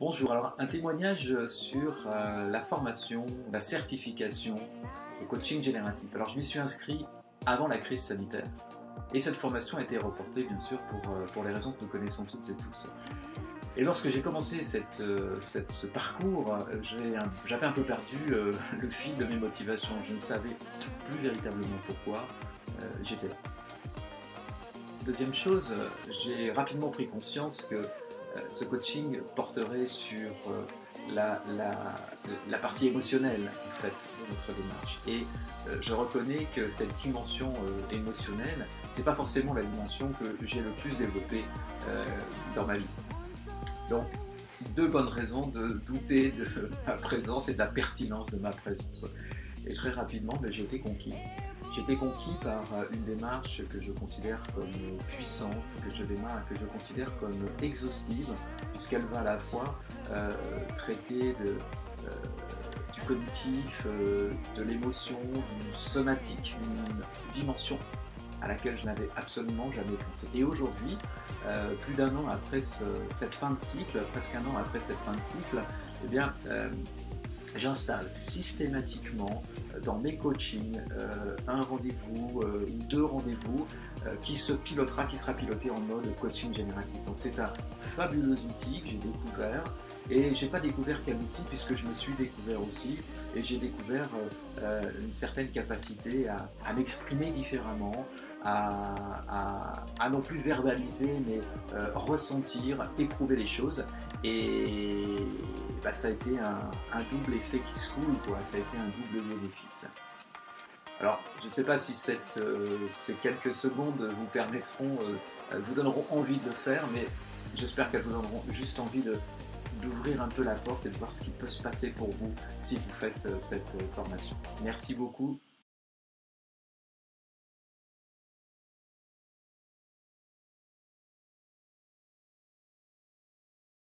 Bonjour, alors un témoignage sur la formation, la certification au coaching génératif. Alors je m'y suis inscrit avant la crise sanitaire et cette formation a été reportée bien sûr pour les raisons que nous connaissons toutes et tous. Et lorsque j'ai commencé ce parcours, j'avais un peu perdu le fil de mes motivations. Je ne savais plus véritablement pourquoi j'étais là. Deuxième chose, j'ai rapidement pris conscience que ce coaching porterait sur la partie émotionnelle en fait de notre démarche. Et je reconnais que cette dimension émotionnelle, c'est pas forcément la dimension que j'ai le plus développée dans ma vie. Donc, deux bonnes raisons de douter de ma présence et de la pertinence de ma présence. Et très rapidement, j'ai été conquis. J'ai été conquis par une démarche que je considère comme puissante, que je considère comme exhaustive, puisqu'elle va à la fois traiter du cognitif, de l'émotion, du somatique, une dimension à laquelle je n'avais absolument jamais pensé. Et aujourd'hui, plus d'un an après cette fin de cycle, presque un an après cette fin de cycle, eh bien, j'installe systématiquement dans mes coachings un rendez-vous ou deux rendez-vous qui sera piloté en mode coaching génératif. Donc c'est un fabuleux outil que j'ai découvert et j'ai pas découvert qu'un outil puisque je me suis découvert aussi et j'ai découvert une certaine capacité à m'exprimer différemment, à non plus verbaliser mais ressentir, éprouver les choses et ça a été un double effet qui se coule, quoi. Ça a été un double bénéfice. Alors, je ne sais pas si ces quelques secondes vous donneront envie de le faire, mais j'espère qu'elles vous donneront juste envie d'ouvrir un peu la porte et de voir ce qui peut se passer pour vous si vous faites cette formation. Merci beaucoup.